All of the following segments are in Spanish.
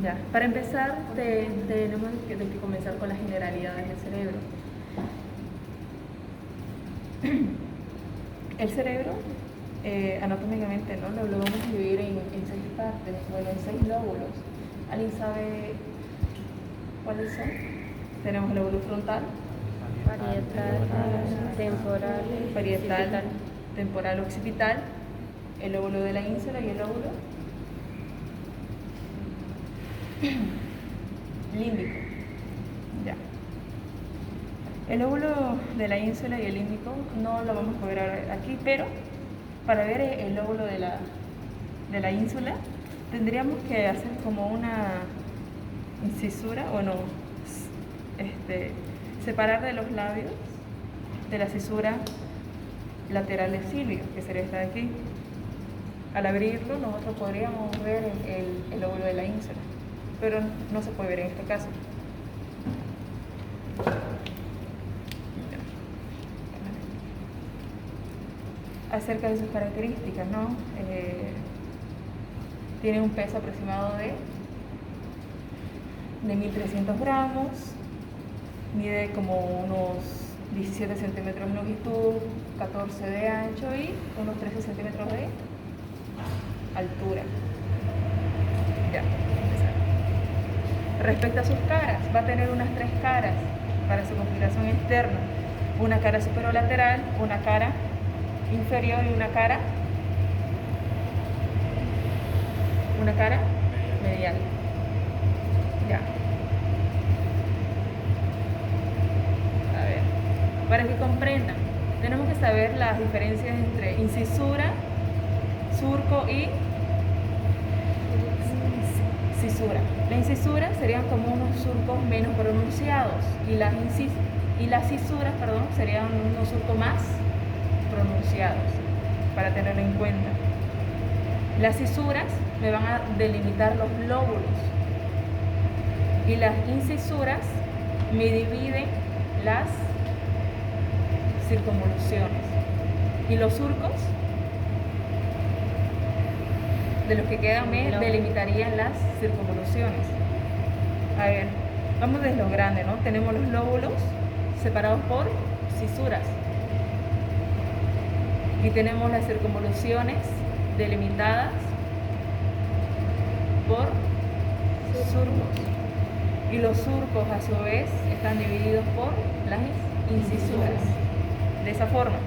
Ya, para empezar tenemos que comenzar con las generalidades del cerebro. El cerebro, anatómicamente, ¿no? Lo vamos a dividir en 6 partes, bueno, en 6 lóbulos. ¿Alguien sabe cuáles son? Tenemos el lóbulo frontal, Parietal, temporal, occipital, el lóbulo de la ínsula y el lóbulo límbico. Ya. El lóbulo de la ínsula y el límbico no lo vamos a ver ahora aquí, pero para ver el lóbulo de la ínsula tendríamos que hacer como una incisura, separar de los labios de la cisura lateral del cilio, que sería esta de aquí. Al abrirlo nosotros podríamos ver el lóbulo de la ínsula, pero no se puede ver en este caso. Acerca de sus características, ¿no? Tiene un peso aproximado de 1.300 gramos, mide como unos 17 centímetros de longitud, 14 de ancho y unos 13 centímetros de altura. Ya, empezar. Respecto a sus caras, va a tener unas 3 caras para su configuración externa. Una cara superolateral, una cara inferior y una cara medial. Ya. A ver, para que comprendan, tenemos que saber las diferencias entre incisura, surco y cisura. La incisura serían como unos surcos menos pronunciados y las cisuras, serían unos surcos más pronunciados, para tenerlo en cuenta. Las cisuras me van a delimitar los lóbulos y las incisuras me dividen las circunvoluciones y los surcos de los que quedan me delimitarían las circunvoluciones. A ver, vamos desde lo grande, ¿no? Tenemos los lóbulos separados por cisuras y tenemos las circunvoluciones delimitadas por surcos y los surcos a su vez están divididos por las incisuras, de esa forma.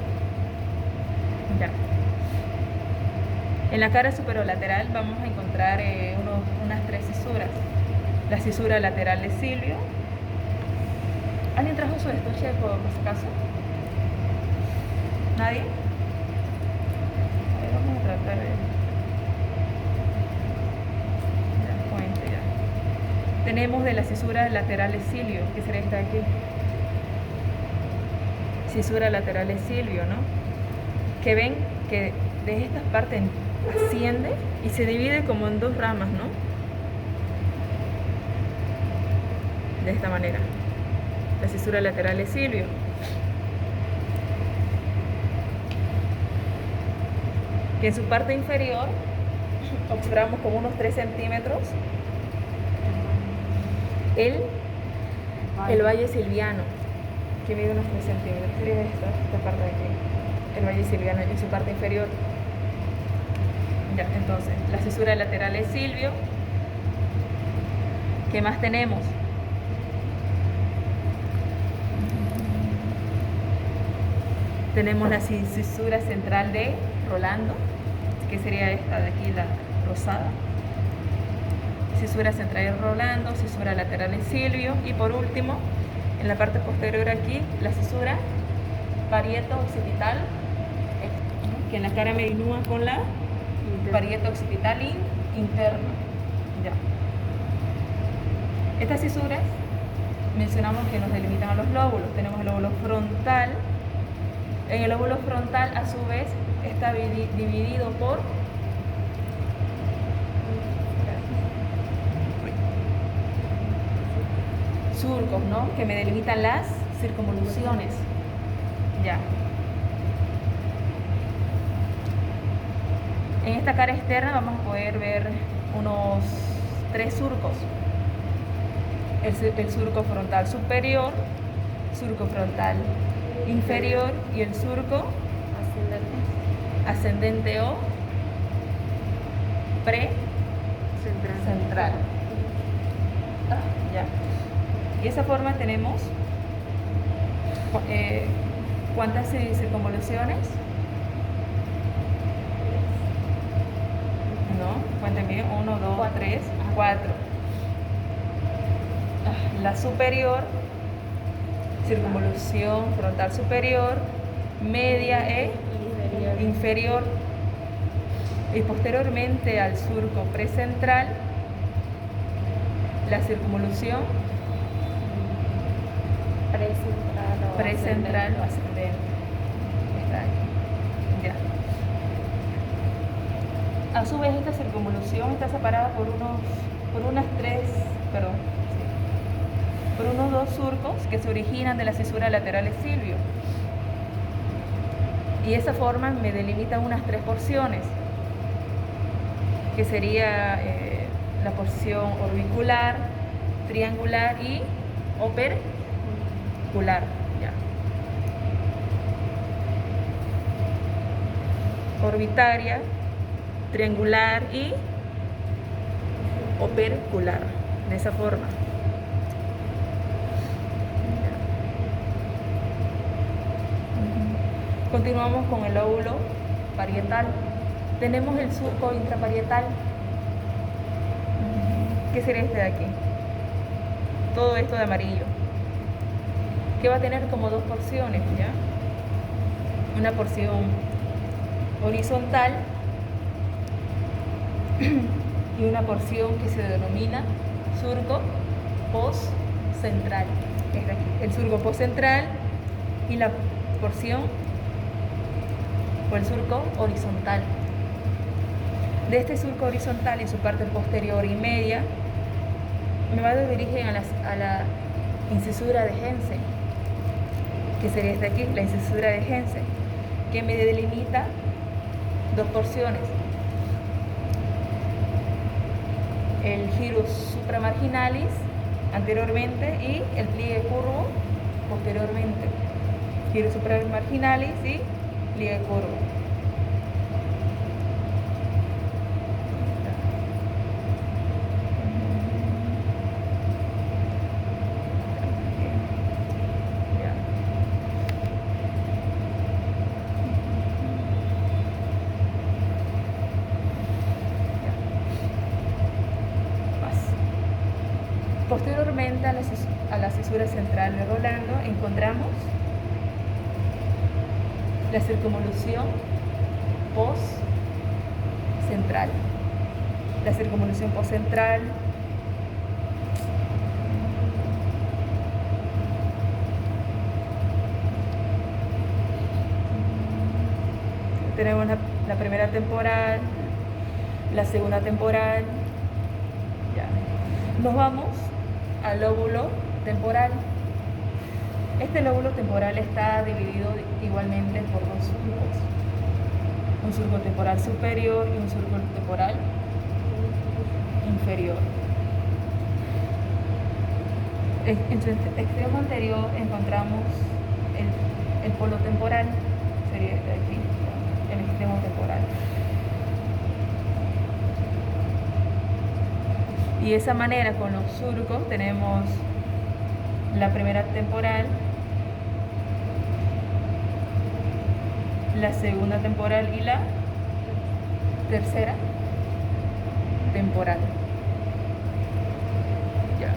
Ya. En la cara superolateral vamos a encontrar unas 3 cisuras. La cisura lateral de cilio. ¿Alguien trajo su estuche por si acaso? ¿Nadie? A ver, vamos a tratar de... Tenemos de la cisura lateral de cilio, que sería esta de aquí. Cisura lateral de cilio, ¿no? Que ven que de esta parte asciende y se divide como en 2 ramas, ¿no? De esta manera. La cisura lateral de cilio. Que en su parte inferior observamos como unos 3 centímetros el valle silviano, que mide unos 3 centímetros. Sería esta parte de aquí, el valle silviano en su parte inferior. Ya, entonces, la cisura lateral de cilio. ¿Qué más tenemos? Tenemos la cisura central de Rolando, que sería esta de aquí, la rosada. Cisura central de Rolando, cisura lateral de cilio y por último, en la parte posterior aquí, la cisura parieto-occipital, que en la cara me dinúa con la parieto-occipital interna. Ya. Estas cisuras mencionamos que nos delimitan a los lóbulos. Tenemos el lóbulo frontal. En el lóbulo frontal, a su vez, está dividido por surcos, ¿no? Que me delimitan las circunvoluciones. Ya. En esta cara externa vamos a poder ver unos tres surcos. El surco frontal superior, surco frontal inferior y el surco ascendente o central. Ya. Y de esa forma tenemos ¿cuántas circunvoluciones? No, cuéntame, 1, 2, 3, 4. La superior, circunvolución frontal superior, media e inferior. Y posteriormente al surco precentral, la circunvolución precentral o ascendente. Está ahí. Ya. A su vez, esta circunvolución está separada por unos dos surcos que se originan de la cisura lateral de Silvio. Y de esa forma me delimitan unas tres porciones, que sería la porción orbicular, triangular y opercular. Ya. Orbitaria, triangular y opercular, de esa forma. Continuamos con el lóbulo parietal. Tenemos el surco intraparietal. ¿Qué sería este de aquí? Todo esto de amarillo. Que va a tener como dos porciones, ¿ya? Una porción horizontal y una porción que se denomina surco postcentral. El surco postcentral y la porción o el surco horizontal. De este surco horizontal en su parte posterior y media me va a dirigir a la incisura de Hensen, que sería esta aquí, la incisura de Hensen, que me delimita dos porciones: el gyrus supramarginalis anteriormente y el pliegue curvo posteriormente. Gyrus supramarginalis y pliegue curvo. Posteriormente a la cisura central de Rolando encontramos la circunvolución postcentral. La circunvolución postcentral tenemos la primera temporal, la segunda temporal. Ya. Nos vamos al lóbulo temporal. Este lóbulo temporal está dividido igualmente por dos surcos: un surco temporal superior y un surco temporal inferior. En su extremo anterior encontramos el polo temporal, sería aquí, el extremo temporal. Y de esa manera, con los surcos, tenemos la primera temporal, la segunda temporal y la tercera temporal. Ya.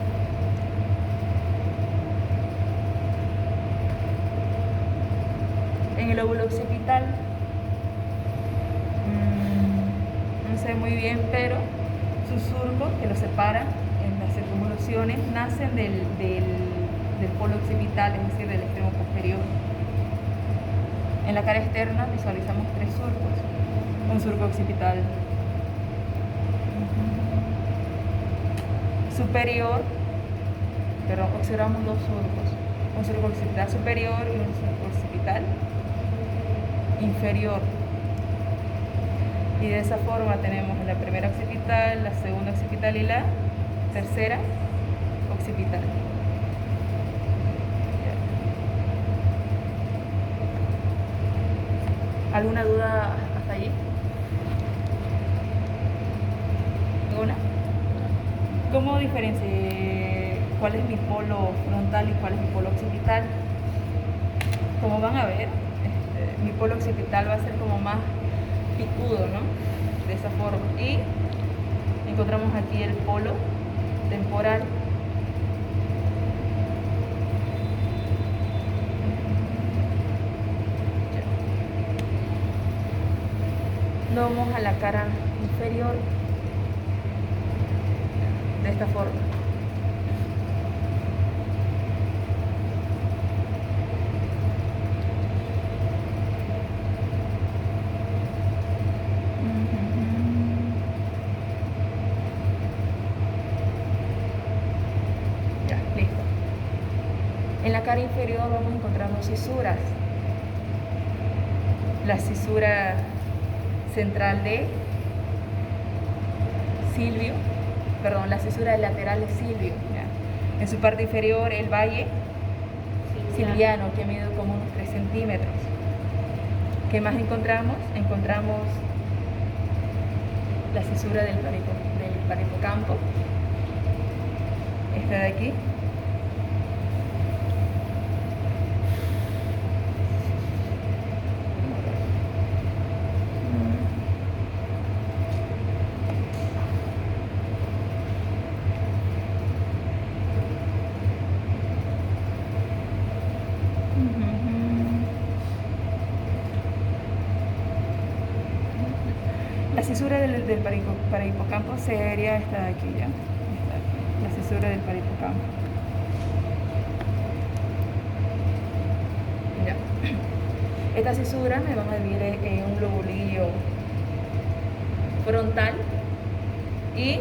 En el lóbulo occipital, no sé muy bien, pero sus surcos que los separan en las circunvoluciones nacen del polo occipital, es decir, del extremo posterior. En la cara externa visualizamos tres surcos: un surco occipital superior, pero observamos dos surcos: un surco occipital superior y un surco occipital inferior. Y de esa forma tenemos la primera occipital, la segunda occipital y la tercera occipital. ¿Alguna duda hasta allí? ¿Ninguna? ¿Cómo diferenciar cuál es mi polo frontal y cuál es mi polo occipital? Como van a ver, mi polo occipital va a ser como más picudo, ¿no? De esa forma. Y encontramos aquí el polo temporal. Nos vamos a la cara inferior de esta forma. Ya, listo. En la cara inferior vamos a encontrar dos cisuras. La cisura central de Silvio, perdón, la cisura lateral de Silvio. ¿Ya? En su parte inferior el valle silviano, que mide como unos 3 centímetros. ¿Qué más encontramos? Encontramos la cisura del parahipocampo, esta de aquí. La cisura del parahipocampo sería esta de aquí, ¿ya? Esta de aquí, la cisura del parahipocampo. Ya. Esta cisura me van a dividir en un lobulillo frontal y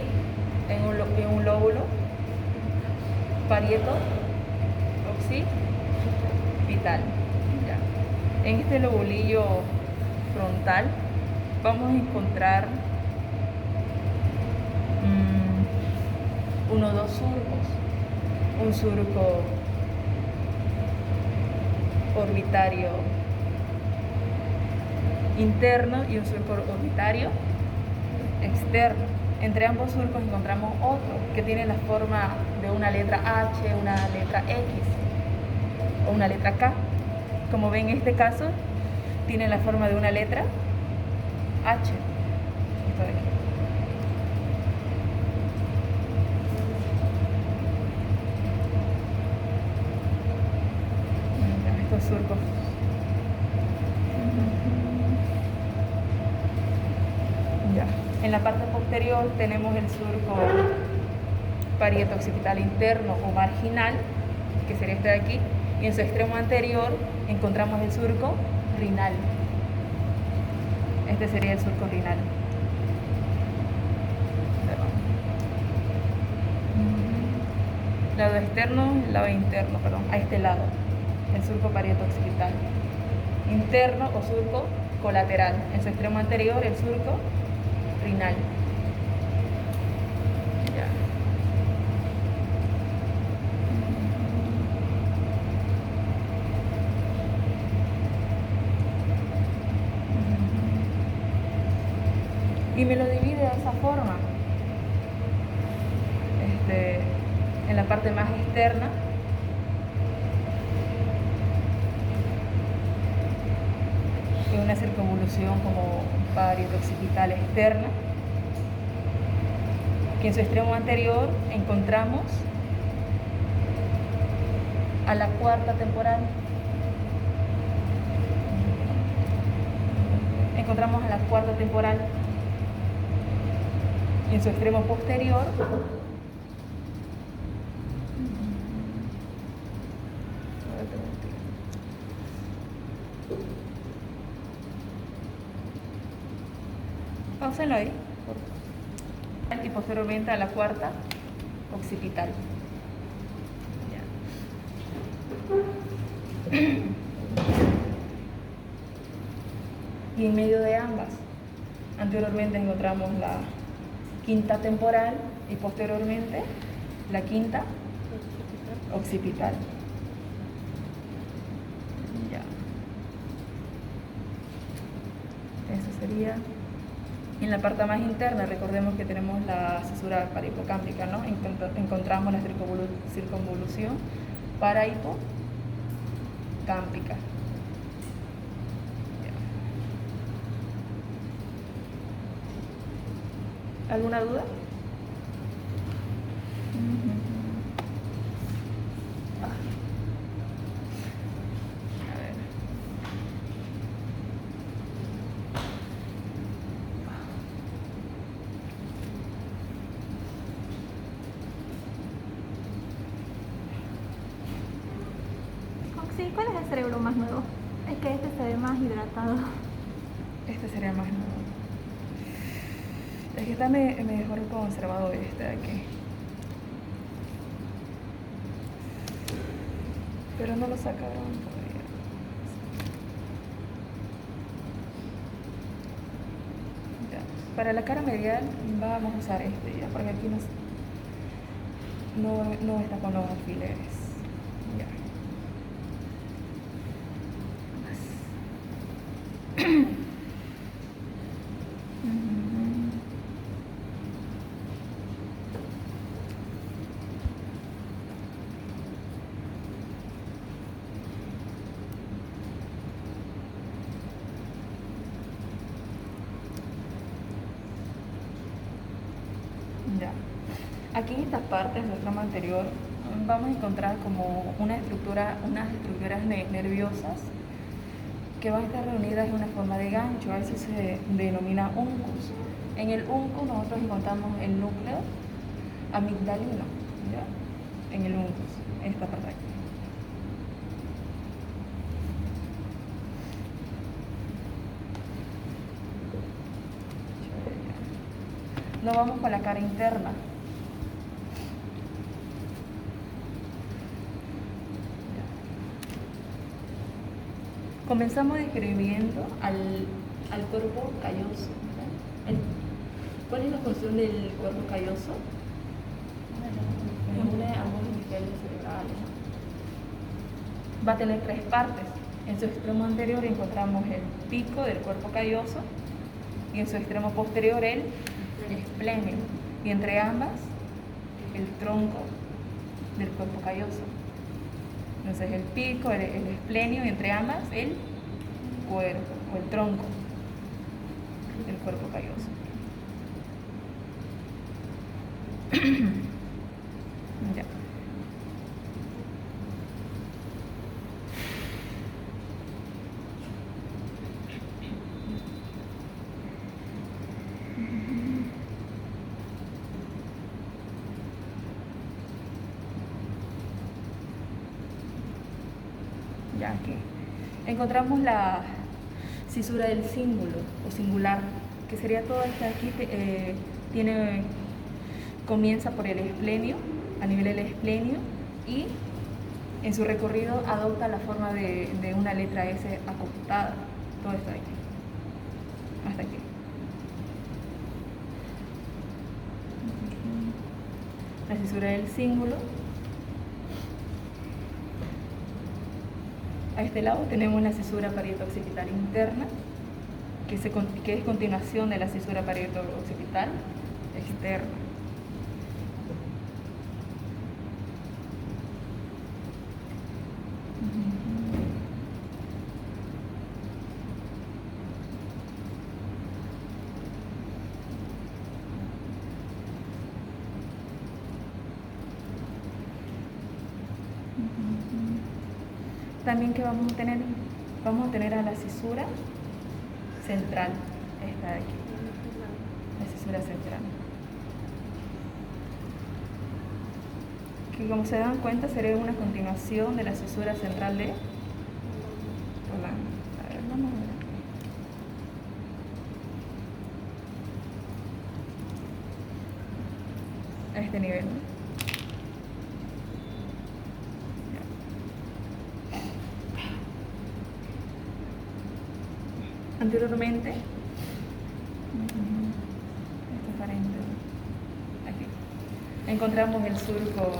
en un lóbulo parieto occipital. Ya. En este lobulillo frontal vamos a encontrar uno o dos surcos. Un surco orbitario interno y un surco orbitario externo. Entre ambos surcos encontramos otro que tiene la forma de una letra H, una letra X o una letra K. Como ven, en este caso tiene la forma de una letra H. Esto de aquí. Estos surcos. Ya. En la parte posterior tenemos el surco parieto occipital interno o marginal, que sería este de aquí, y en su extremo anterior encontramos el surco rinal. Este sería el surco rinal. Lado externo, lado interno, perdón, a este lado, el surco parieto occipital. Interno o surco colateral. En su extremo anterior, el surco rinal. Ya. Y me lo divide de esa forma. En la parte más externa en una circunvolución como parieto occipital externa, que en su extremo anterior encontramos a la cuarta temporal. Encontramos a la cuarta temporal y en su extremo posterior pausenlo ahí y posteriormente a la cuarta occipital. Ya. Y en medio de ambas, anteriormente encontramos la quinta temporal y posteriormente la quinta occipital. Ya. Eso sería. En la parte más interna, recordemos que tenemos la cisura parahipocámbrica, ¿no? Encontramos la circunvolución parahipocámbrica. ¿Alguna duda? A ver. Sí, ¿cuál es el cerebro más nuevo? Es que este se ve más hidratado. Este sería más nuevo. Es que está mejor conservado este de aquí. Pero no lo sacaron todavía. Ya. Para la cara medial vamos a usar este ya, porque aquí no está con los alfileres. Ya. Ya. Aquí en estas partes del tramo anterior vamos a encontrar como unas estructuras nerviosas que van a estar reunidas en una forma de gancho. A eso se denomina uncus. En el uncus nosotros encontramos el núcleo amigdalino, ¿ya? En el uncus, en esta parte de aquí. Nos vamos con la cara interna. Comenzamos describiendo al cuerpo calloso. ¿Cuál es la función del cuerpo calloso? Une ambos hemisferios cerebrales. Va a tener tres partes. En su extremo anterior encontramos el pico del cuerpo calloso y en su extremo posterior el esplenio. Y entre ambas, el tronco del cuerpo calloso. Entonces el pico, el esplenio y entre ambas el cuerpo o el tronco del cuerpo calloso. Ya. Ya aquí encontramos la cisura del cíngulo o singular, que sería toda esta aquí, comienza por el esplenio, a nivel del esplenio, y en su recorrido adopta la forma de una letra S acostada, todo esto de aquí, hasta aquí. La cisura del cíngulo. A este lado tenemos la cisura parieto-occipital interna, que es continuación de la cisura parieto-occipital externa. También que vamos a tener a la cisura central, esta de aquí, la cisura central, que como se dan cuenta sería una continuación de la cisura central de Rolando. A ver, vamos a ver. A este nivel, ¿no? Anteriormente, esto es para aquí. encontramos el surco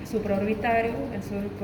supraorbitario, el surco